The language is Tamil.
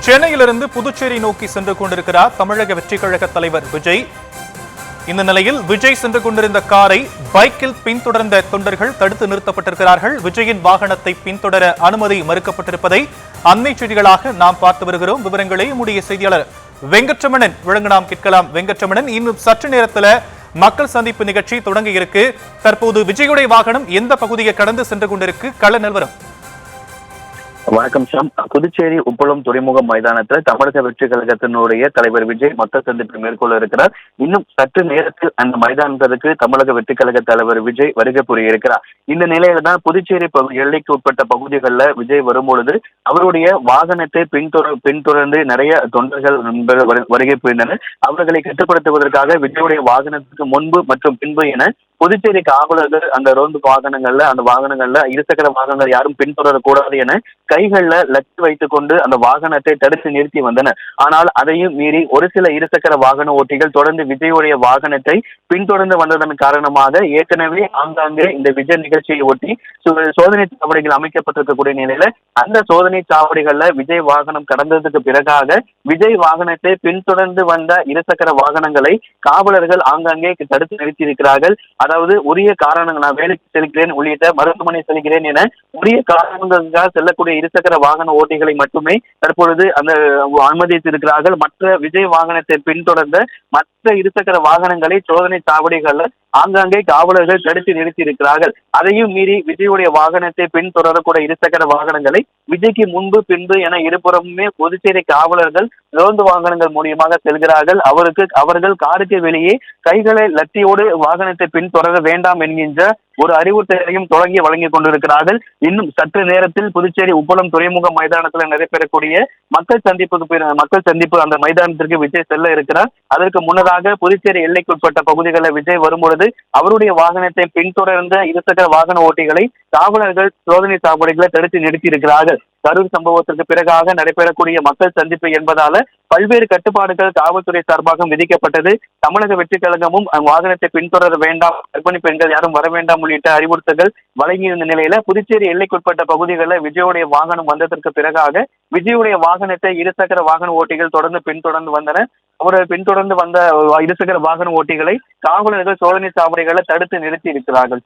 சென்னையிலிருந்து புதுச்சேரி நோக்கி சென்று கொண்டிருக்கிறார் தமிழக வெற்றிக் கழக தலைவர் விஜய். இந்த நிலையில் விஜய் சென்று கொண்டிருந்த காரை பைக்கில் பின்தொடர்ந்த தொண்டர்கள் தடுத்து நிறுத்தப்பட்டிருக்கிறார்கள். விஜயின் வாகனத்தை பின்தொடர அனுமதி மறுக்கப்பட்டிருப்பதை அண்மை செய்திகளாக நாம் பார்த்து வருகிறோம். விவரங்களை நம்முடைய செய்தியாளர் வெங்கட்ரமணன் வழங்க நாம் கேட்கலாம். வெங்கட்ரமணன், இன்னும் சற்று நேரத்தில் மக்கள் சந்திப்பு நிகழ்ச்சி தொடங்க இருக்கு. தற்போது விஜயுடைய வாகனம் எந்த பகுதியை கடந்து சென்று கொண்டிருக்கு? கள நிலவரம். வணக்கம் ஷாம். புதுச்சேரி உப்பளம் துறைமுக மைதானத்தில் தமிழக வெற்றி கழகத்தினுடைய தலைவர் விஜய் மக்கள் சந்திப்பை மேற்கொள்ள இருக்கிறார். இன்னும் சற்று நேரத்தில் அந்த மைதானத்திற்கு தமிழக வெற்றி கழக தலைவர் விஜய் வருகை புரிய இருக்கிறார். இந்த நிலையில தான் புதுச்சேரி எல்லைக்கு உட்பட்ட பகுதிகளில் விஜய் வரும்பொழுது அவருடைய வாகனத்தை பின்தொடர்ந்து நிறைய தொண்டர்கள் வருகை புரிந்தனர். அவர்களை கட்டுப்படுத்துவதற்காக விஜயுடைய வாகனத்துக்கு முன்பு மற்றும் பின்பு என புதுச்சேரி காவலர்கள் அந்த ரோந்து வாகனங்கள்ல இருசக்கர வாகனங்கள் யாரும் பின்தொடரக்கூடாது என கைகள்ல லட்சி வைத்துக் கொண்டு அந்த வாகனத்தை தடுத்து நிறுத்தி வந்தனர். ஆனால் அதையும் மீறி ஒரு சில இருசக்கர வாகன ஓட்டிகள் தொடர்ந்து விஜயுடைய வாகனத்தை பின்தொடர்ந்து வந்ததன் காரணமாக ஏற்கனவே ஆங்காங்கே இந்த விஜய் நிகழ்ச்சியை ஒட்டி சோதனை சாவடிகள் அமைக்கப்பட்டிருக்கக்கூடிய நிலையில அந்த சோதனை சாவடிகள்ல விஜய் வாகனம் கடந்ததுக்கு பிறகாக விஜய் வாகனத்தை பின்தொடர்ந்து வந்த இருசக்கர வாகனங்களை காவலர்கள் ஆங்காங்கே தடுத்து நிறுத்தி இருக்கிறார்கள். அதாவது உரிய காரணங்கள், நான் வேலைக்கு செல்கிறேன் உள்ளிட்ட மருத்துவமனை செல்கிறேன் என உரிய காரணங்களுக்காக செல்லக்கூடிய இருசக்கர வாகன ஓட்டிகளை மட்டுமே தற்பொழுது அந்த அனுமதித்திருக்கிறார்கள். மற்ற விஜய் வாகனத்தை பின்தொடர்ந்த மற்ற இருசக்கர வாகனங்களை சோதனை சாவடிகள்ல ஆங்காங்கே காவலர்கள் தடுத்து நிறுத்தி இருக்கிறார்கள். அதையும் மீறி விஜயுடைய வாகனத்தை பின்தொடரக்கூடிய இருசக்கர வாகனங்களை விஜய்க்கு முன்பு பின்பு என இருபுறமுமே புதுச்சேரி காவலர்கள் ரோந்து வாகனங்கள் மூலியமாக செல்கிறார்கள். அவர்கள் காருக்கு வெளியே கைகளை லத்தியோடு வாகனத்தை பின்தொடர வேண்டாம் என்கின்ற ஒரு அறிவுறுத்தலையும் தொடங்கி வழங்கி கொண்டிருக்கிறார்கள். இன்னும் சற்று நேரத்தில் புதுச்சேரி உப்பளம் துறைமுக மைதானத்தில் நடைபெறக்கூடிய மக்கள் சந்திப்பு அந்த மைதானத்திற்கு விஜய் செல்ல இருக்கிறார். அதற்கு முன்னதாக புதுச்சேரி எல்லைக்குட்பட்ட பகுதிகளில் விஜய் வரும்பொழுது அவருடைய வாகனத்தை பின்தொடர்ந்த இருசக்கர வாகன ஓட்டிகளை காவலர்கள் சோதனை சாவடிகளை தடுத்து நிறுத்தி இருக்கிறார்கள். கரூர் சம்பவத்திற்கு பிறகாக நடைபெறக்கூடிய மக்கள் சந்திப்பு என்பதால பல்வேறு கட்டுப்பாடுகள் காவல்துறை சார்பாக விதிக்கப்பட்டது. தமிழக வெற்றி கழகமும் வாகனத்தை பின்தொடர வேண்டாம், கர்ப்பிணி பெண்கள் யாரும் வர வேண்டாம் உள்ளிட்ட அறிவுறுத்தல்கள் வழங்கியிருந்த நிலையில புதுச்சேரி எல்லைக்குட்பட்ட பகுதிகளில் விஜயுடைய வாகனம் வந்ததற்கு பிறகாக விஜயுடைய வாகனத்தை இருசக்கர வாகன ஓட்டிகள் பின்தொடர்ந்து வந்தனர். அவர்கள் பின்தொடர்ந்து வந்த இருசக்கர வாகன ஓட்டிகளை காவலர்கள் சோதனை சாவடிகளை தடுத்து நிறுத்தி இருக்கிறார்கள்.